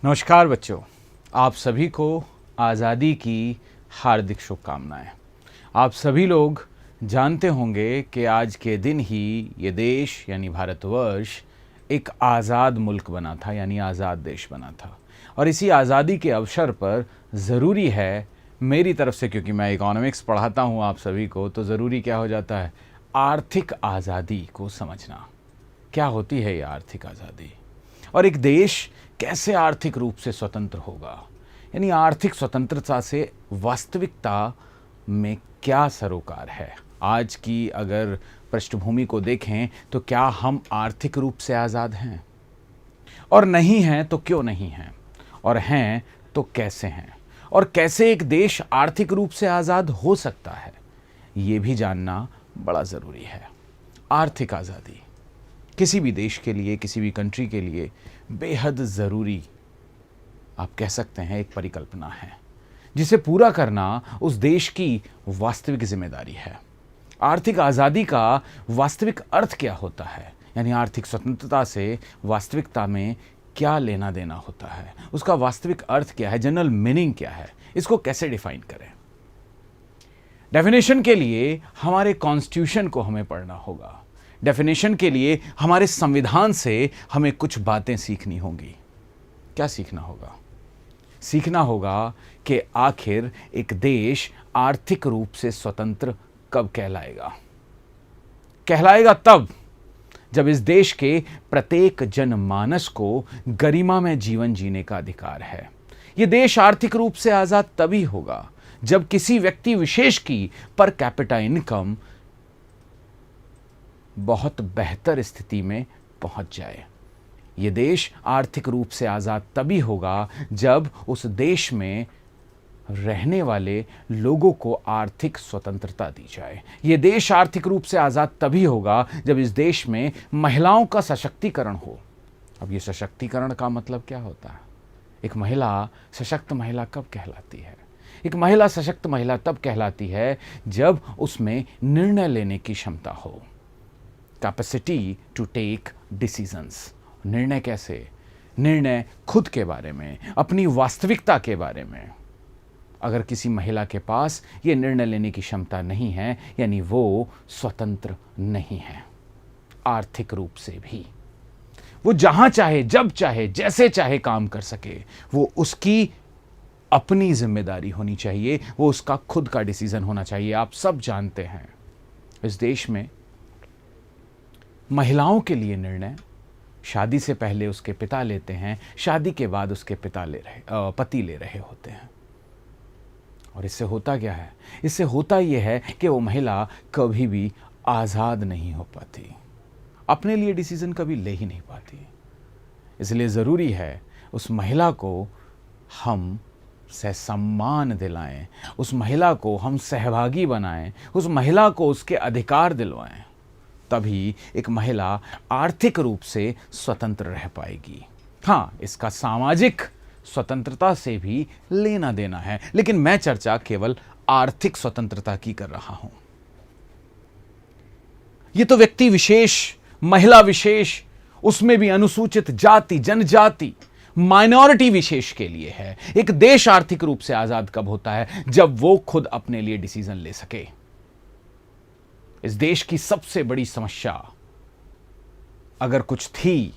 नमस्कार बच्चों, आप सभी को आज़ादी की हार्दिक शुभकामनाएं। आप सभी लोग जानते होंगे कि आज के दिन ही ये देश यानी भारतवर्ष एक आज़ाद मुल्क बना था, यानी आज़ाद देश बना था। और इसी आज़ादी के अवसर पर ज़रूरी है मेरी तरफ से, क्योंकि मैं इकोनॉमिक्स पढ़ाता हूँ आप सभी को, तो ज़रूरी क्या हो जाता है, आर्थिक आज़ादी को समझना। क्या होती है ये आर्थिक आज़ादी, और एक देश कैसे आर्थिक रूप से स्वतंत्र होगा, यानी आर्थिक स्वतंत्रता से वास्तविकता में क्या सरोकार है। आज की अगर पृष्ठभूमि को देखें तो क्या हम आर्थिक रूप से आज़ाद हैं, और नहीं हैं तो क्यों नहीं हैं, और हैं तो कैसे हैं, और कैसे एक देश आर्थिक रूप से आज़ाद हो सकता है, ये भी जानना बड़ा ज़रूरी है। आर्थिक आज़ादी किसी भी देश के लिए, किसी भी कंट्री के लिए बेहद ज़रूरी, आप कह सकते हैं, एक परिकल्पना है जिसे पूरा करना उस देश की वास्तविक जिम्मेदारी है। आर्थिक आज़ादी का वास्तविक अर्थ क्या होता है, यानी आर्थिक स्वतंत्रता से वास्तविकता में क्या लेना देना होता है, उसका वास्तविक अर्थ क्या है, जनरल मीनिंग क्या है, इसको कैसे डिफाइन करें। डेफिनेशन के लिए हमारे कॉन्स्टिट्यूशन को हमें पढ़ना होगा। डेफिनेशन के लिए हमारे संविधान से हमें कुछ बातें सीखनी होंगी। क्या सीखना होगा? सीखना होगा कि आखिर एक देश आर्थिक रूप से स्वतंत्र कब कहलाएगा। कहलाएगा तब जब इस देश के प्रत्येक जनमानस को गरिमा में जीवन जीने का अधिकार है। यह देश आर्थिक रूप से आजाद तभी होगा जब किसी व्यक्ति विशेष की पर कैपिटा इनकम बहुत बेहतर स्थिति में पहुंच जाए। ये देश आर्थिक रूप से आज़ाद तभी होगा जब उस देश में रहने वाले लोगों को आर्थिक स्वतंत्रता दी जाए। ये देश आर्थिक रूप से आज़ाद तभी होगा जब इस देश में महिलाओं का सशक्तिकरण हो। अब ये सशक्तिकरण का मतलब क्या होता है? एक महिला सशक्त महिला कब कहलाती है? एक महिला सशक्त महिला तब कहलाती है जब उसमें निर्णय लेने की क्षमता हो, कैपेसिटी टू टेक डिसीजंस। निर्णय कैसे? निर्णय खुद के बारे में, अपनी वास्तविकता के बारे में। अगर किसी महिला के पास ये निर्णय लेने की क्षमता नहीं है, यानी वो स्वतंत्र नहीं है आर्थिक रूप से भी। वो जहां चाहे, जब चाहे, जैसे चाहे काम कर सके, वो उसकी अपनी जिम्मेदारी होनी चाहिए, वो उसका खुद का डिसीजन होना चाहिए। आप सब जानते हैं इस देश में महिलाओं के लिए निर्णय शादी से पहले उसके पिता लेते हैं, शादी के बाद उसके पति ले रहे होते हैं। और इससे होता क्या है? इससे होता यह है कि वो महिला कभी भी आज़ाद नहीं हो पाती, अपने लिए डिसीजन कभी ले ही नहीं पाती। इसलिए ज़रूरी है उस महिला को हम सम्मान दिलाएं, उस महिला को हम सहभागी बनाएं, उस महिला को उसके अधिकार दिलवाएं। तभी एक महिला आर्थिक रूप से स्वतंत्र रह पाएगी। हाँ, इसका सामाजिक स्वतंत्रता से भी लेना देना है, लेकिन मैं चर्चा केवल आर्थिक स्वतंत्रता की कर रहा हूं। यह तो व्यक्ति विशेष, महिला विशेष, उसमें भी अनुसूचित जाति, जनजाति, माइनॉरिटी विशेष के लिए है। एक देश आर्थिक रूप से आजाद कब होता है? जब वो खुद अपने लिए डिसीजन ले सके। इस देश की सबसे बड़ी समस्या अगर कुछ थी,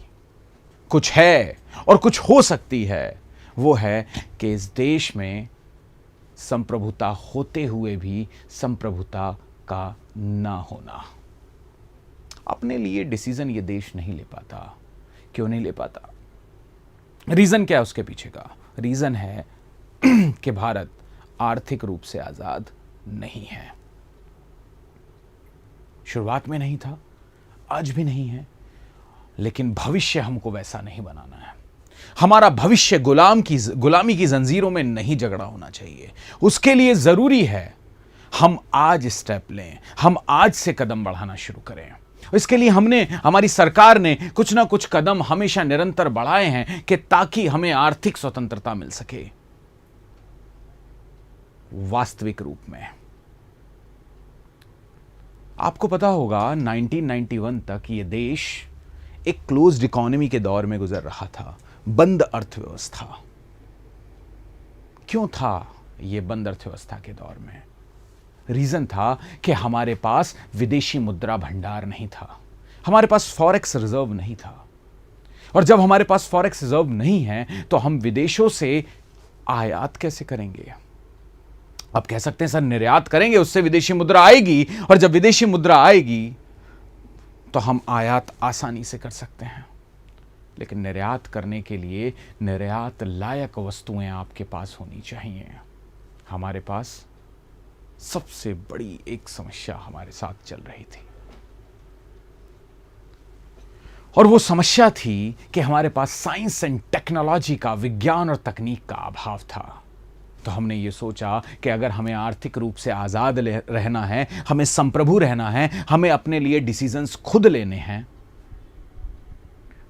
कुछ है और कुछ हो सकती है, वो है कि इस देश में संप्रभुता होते हुए भी संप्रभुता का ना होना। अपने लिए डिसीजन ये देश नहीं ले पाता। क्यों नहीं ले पाता? रीजन क्या है उसके पीछे का? रीजन है कि भारत आर्थिक रूप से आजाद नहीं है। शुरुआत में नहीं था, आज भी नहीं है, लेकिन भविष्य हमको वैसा नहीं बनाना है। हमारा भविष्य गुलामी की जंजीरों में नहीं जकड़ा होना चाहिए। उसके लिए जरूरी है हम आज स्टेप लें, हम आज से कदम बढ़ाना शुरू करें। इसके लिए हमारी सरकार ने कुछ ना कुछ कदम हमेशा निरंतर बढ़ाए हैं कि ताकि हमें आर्थिक स्वतंत्रता मिल सके वास्तविक रूप में। आपको पता होगा 1991 तक ये देश एक क्लोज्ड इकोनॉमी के दौर में गुजर रहा था, बंद अर्थव्यवस्था। क्यों था यह बंद अर्थव्यवस्था के दौर में? रीजन था कि हमारे पास विदेशी मुद्रा भंडार नहीं था, हमारे पास फॉरेक्स रिजर्व नहीं था। और जब हमारे पास फॉरेक्स रिजर्व नहीं है तो हम विदेशों से आयात कैसे करेंगे? आप कह सकते हैं सर निर्यात करेंगे, उससे विदेशी मुद्रा आएगी, और जब विदेशी मुद्रा आएगी तो हम आयात आसानी से कर सकते हैं। लेकिन निर्यात करने के लिए निर्यात लायक वस्तुएं आपके पास होनी चाहिए। हमारे पास सबसे बड़ी एक समस्या हमारे साथ चल रही थी, और वो समस्या थी कि हमारे पास साइंस एंड टेक्नोलॉजी का, विज्ञान और तकनीक का अभाव था। तो हमने ये सोचा कि अगर हमें आर्थिक रूप से आज़ाद रहना है, हमें संप्रभु रहना है, हमें अपने लिए डिसीजंस खुद लेने हैं,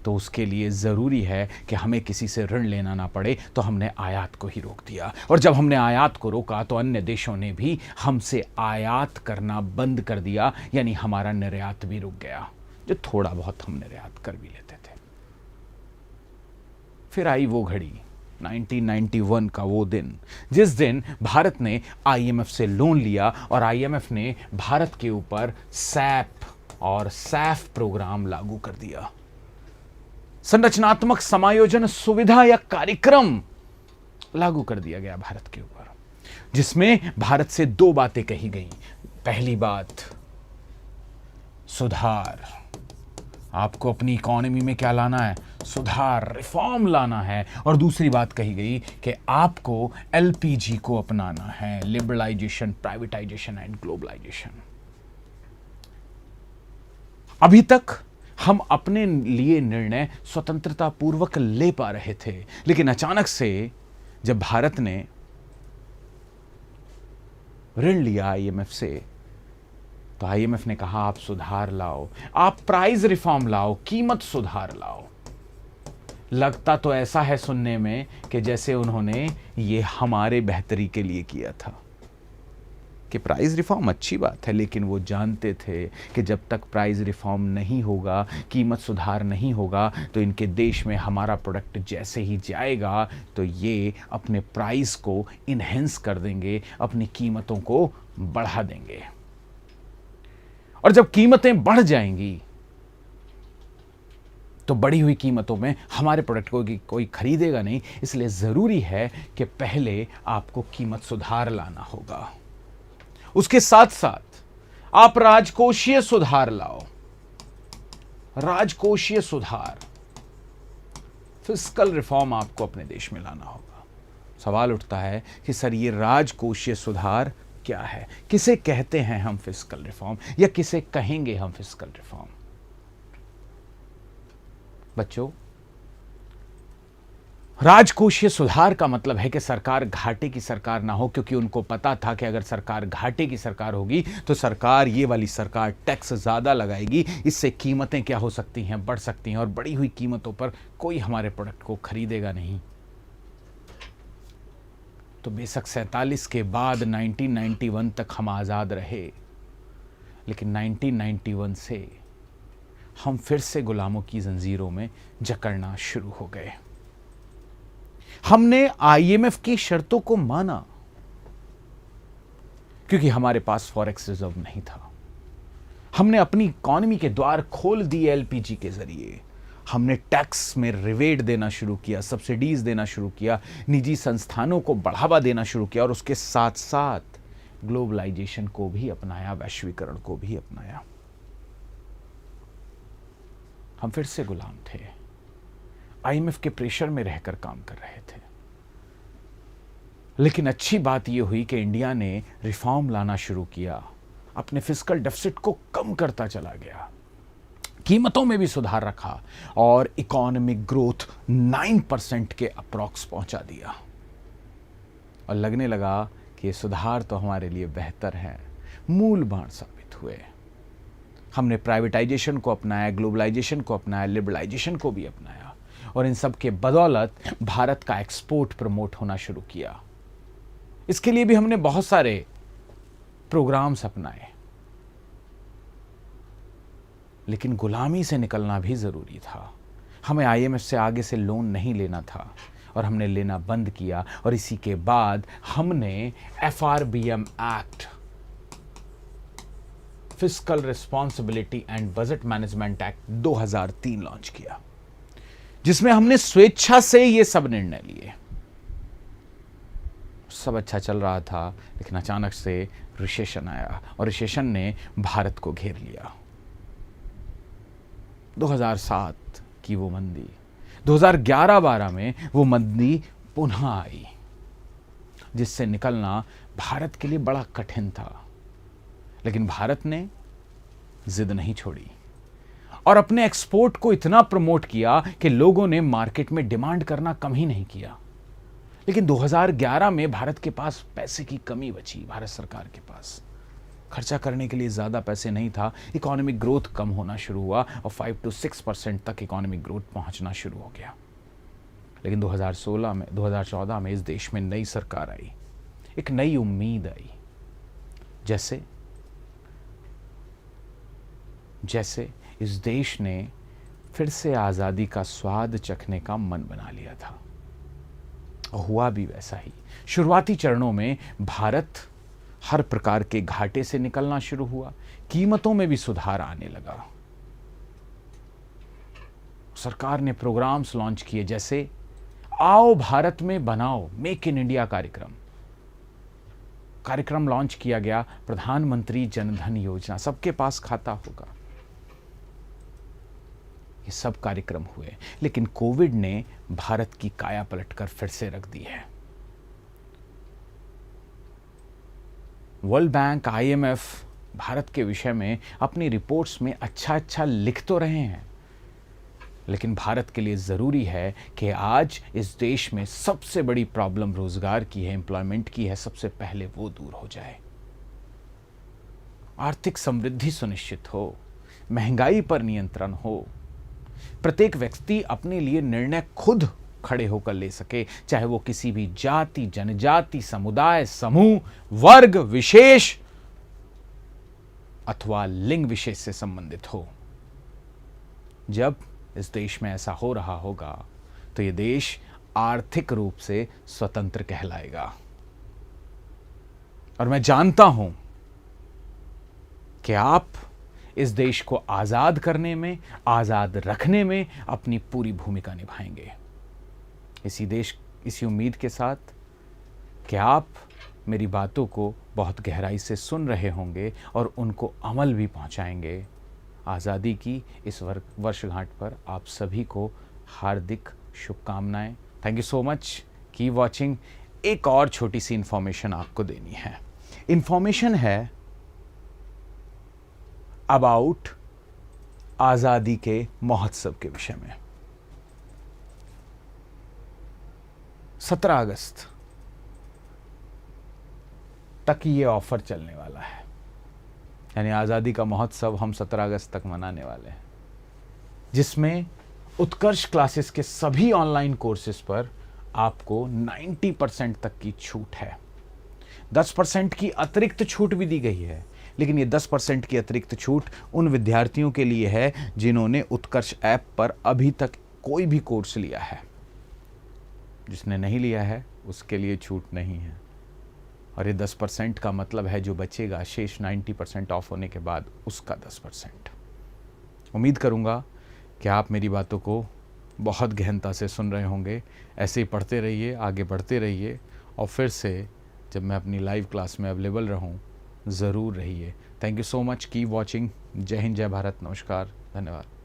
तो उसके लिए ज़रूरी है कि हमें किसी से ऋण लेना ना पड़े। तो हमने आयात को ही रोक दिया, और जब हमने आयात को रोका तो अन्य देशों ने भी हमसे आयात करना बंद कर दिया, यानी हमारा निर्यात भी रुक गया, जो थोड़ा बहुत हम निर्यात कर भी लेते थे। फिर आई वो घड़ी, 1991 का वो दिन, जिस दिन भारत ने आईएमएफ से लोन लिया और आईएमएफ ने भारत के ऊपर सैप और सैफ प्रोग्राम लागू कर दिया। संरचनात्मक समायोजन सुविधा या कार्यक्रम लागू कर दिया गया भारत के ऊपर, जिसमें भारत से दो बातें कही गई। पहली बात, सुधार। आपको अपनी इकोनॉमी में क्या लाना है? सुधार, रिफॉर्म लाना है। और दूसरी बात कही गई कि आपको एलपीजी को अपनाना है, लिबरलाइजेशन, प्राइवेटाइजेशन एंड ग्लोबलाइजेशन। अभी तक हम अपने लिए निर्णय स्वतंत्रता पूर्वक ले पा रहे थे, लेकिन अचानक से जब भारत ने ऋण लिया आईएमएफ से, तो आईएमएफ ने कहा आप सुधार लाओ, आप प्राइस रिफॉर्म लाओ, कीमत सुधार लाओ। लगता तो ऐसा है सुनने में कि जैसे उन्होंने ये हमारे बेहतरी के लिए किया था, कि प्राइस रिफॉर्म अच्छी बात है, लेकिन वो जानते थे कि जब तक प्राइस रिफॉर्म नहीं होगा, कीमत सुधार नहीं होगा, तो इनके देश में हमारा प्रोडक्ट जैसे ही जाएगा तो ये अपने प्राइस को इन्हेंस कर देंगे, अपनी कीमतों को बढ़ा देंगे। और जब कीमतें बढ़ जाएंगी तो बढ़ी हुई कीमतों में हमारे प्रोडक्ट को कोई खरीदेगा नहीं। इसलिए ज़रूरी है कि पहले आपको कीमत सुधार लाना होगा। उसके साथ साथ आप राजकोषीय सुधार लाओ, राजकोषीय सुधार, फिस्कल रिफॉर्म आपको अपने देश में लाना होगा। सवाल उठता है कि सर ये राजकोषीय सुधार क्या है? किसे कहते हैं हम फिस्कल रिफॉर्म, या किसे कहेंगे हम फिस्कल रिफॉर्म? बच्चों, राजकोषीय सुधार का मतलब है कि सरकार घाटे की सरकार ना हो, क्योंकि उनको पता था कि अगर सरकार घाटे की सरकार होगी तो सरकार, ये वाली सरकार, टैक्स ज़्यादा लगाएगी, इससे कीमतें क्या हो सकती हैं? बढ़ सकती हैं, और बढ़ी हुई कीमतों पर कोई हमारे प्रोडक्ट को खरीदेगा नहीं। तो बेशक 47 के बाद 1991 तक हम आज़ाद रहे, लेकिन 1991 से हम फिर से गुलामों की जंजीरों में जकड़ना शुरू हो गए। हमने आईएमएफ की शर्तों को माना क्योंकि हमारे पास फॉरेक्स रिजर्व नहीं था। हमने अपनी इकोनॉमी के द्वार खोल दिए एलपीजी के जरिए। हमने टैक्स में रिवेट देना शुरू किया, सब्सिडीज देना शुरू किया, निजी संस्थानों को बढ़ावा देना शुरू किया, और उसके साथ साथ ग्लोबलाइजेशन को भी अपनाया, वैश्वीकरण को भी अपनाया। हम फिर से गुलाम थे, आईएमएफ के प्रेशर में रहकर काम कर रहे थे। लेकिन अच्छी बात यह हुई कि इंडिया ने रिफॉर्म लाना शुरू किया, अपने फिस्कल डेफिसिट को कम करता चला गया, कीमतों में भी सुधार रखा, और इकोनॉमिक ग्रोथ 9% के अप्रॉक्स पहुंचा दिया। और लगने लगा कि ये सुधार तो हमारे लिए बेहतर है, मूल बाण साबित हुए। हमने प्राइवेटाइजेशन को अपनाया, ग्लोबलाइजेशन को अपनाया, लिबरलाइजेशन को भी अपनाया, और इन सब के बदौलत भारत का एक्सपोर्ट प्रमोट होना शुरू किया। इसके लिए भी हमने बहुत सारे प्रोग्राम्स अपनाए। लेकिन गुलामी से निकलना भी ज़रूरी था। हमें IMF से आगे से लोन नहीं लेना था और हमने लेना बंद किया, और इसी के बाद हमने FRBM act, fiscal responsibility and budget management act 2003 launch किया, जिसमें हमने स्वेच्छा से ये सब निर्णय लिए। सब अच्छा चल रहा था, लेकिन अचानक से रिसेशन आया और रिसेशन ने भारत को घेर लिया। 2007 की वो मंदी, 2011-12 में वो मंदी पुनः आई, जिससे निकलना भारत के लिए बड़ा कठिन था। लेकिन भारत ने जिद नहीं छोड़ी और अपने एक्सपोर्ट को इतना प्रमोट किया कि लोगों ने मार्केट में डिमांड करना कम ही नहीं किया। लेकिन 2011 में भारत के पास पैसे की कमी बची, भारत सरकार के पास खर्चा करने के लिए ज़्यादा पैसे नहीं था। इकोनॉमिक ग्रोथ कम होना शुरू हुआ और 5 to 6% तक इकोनॉमिक ग्रोथ पहुंचना शुरू हो गया। लेकिन 2014 में इस देश में नई सरकार आई, एक नई उम्मीद आई। जैसे इस देश ने फिर से आज़ादी का स्वाद चखने का मन बना लिया था। हुआ भी वैसा ही। शुरुआती चरणों में भारत हर प्रकार के घाटे से निकलना शुरू हुआ, कीमतों में भी सुधार आने लगा। सरकार ने प्रोग्राम्स लॉन्च किए, जैसे आओ भारत में बनाओ, मेक इन इंडिया कार्यक्रम लॉन्च किया गया। प्रधानमंत्री जनधन योजना, सबके पास खाता होगा, ये सब कार्यक्रम हुए। लेकिन कोविड ने भारत की काया पलटकर फिर से रख दी है। वर्ल्ड बैंक, IMF भारत के विषय में अपनी रिपोर्ट्स में अच्छा लिख तो रहे हैं, लेकिन भारत के लिए ज़रूरी है कि आज इस देश में सबसे बड़ी प्रॉब्लम रोजगार की है, एम्प्लॉयमेंट की है, सबसे पहले वो दूर हो जाए। आर्थिक समृद्धि सुनिश्चित हो, महंगाई पर नियंत्रण हो, प्रत्येक व्यक्ति अपने लिए निर्णय खुद खड़े होकर ले सके, चाहे वो किसी भी जाति, जनजाति, समुदाय, समूह, वर्ग विशेष अथवा लिंग विशेष से संबंधित हो। जब इस देश में ऐसा हो रहा होगा तो ये देश आर्थिक रूप से स्वतंत्र कहलाएगा। और मैं जानता हूं कि आप इस देश को आजाद करने में, आजाद रखने में अपनी पूरी भूमिका निभाएंगे। इसी उम्मीद के साथ कि आप मेरी बातों को बहुत गहराई से सुन रहे होंगे और उनको अमल भी पहुंचाएंगे। आज़ादी की इस वर्षगांठ पर आप सभी को हार्दिक शुभकामनाएं। Thank you so much, keep watching. एक और छोटी सी इंफॉर्मेशन आपको देनी है। इंफॉर्मेशन है अबाउट आज़ादी के महोत्सव के विषय में। 17 अगस्त तक ये ऑफर चलने वाला है, यानी आज़ादी का महोत्सव हम 17 अगस्त तक मनाने वाले हैं, जिसमें उत्कर्ष क्लासेस के सभी ऑनलाइन कोर्सेज पर आपको 90% तक की छूट है। 10% की अतिरिक्त छूट भी दी गई है, लेकिन ये 10% की अतिरिक्त छूट उन विद्यार्थियों के लिए है जिन्होंने उत्कर्ष ऐप पर अभी तक कोई भी कोर्स लिया है। जिसने नहीं लिया है उसके लिए छूट नहीं है। और ये 10% का मतलब है जो बचेगा शेष 90% ऑफ होने के बाद उसका 10%। उम्मीद करूँगा कि आप मेरी बातों को बहुत गहनता से सुन रहे होंगे। ऐसे ही पढ़ते रहिए, आगे बढ़ते रहिए, और फिर से जब मैं अपनी लाइव क्लास में अवेलेबल रहूँ ज़रूर रहिए। Thank you so much, keep watching. जय हिंद, जय भारत, नमस्कार, धन्यवाद।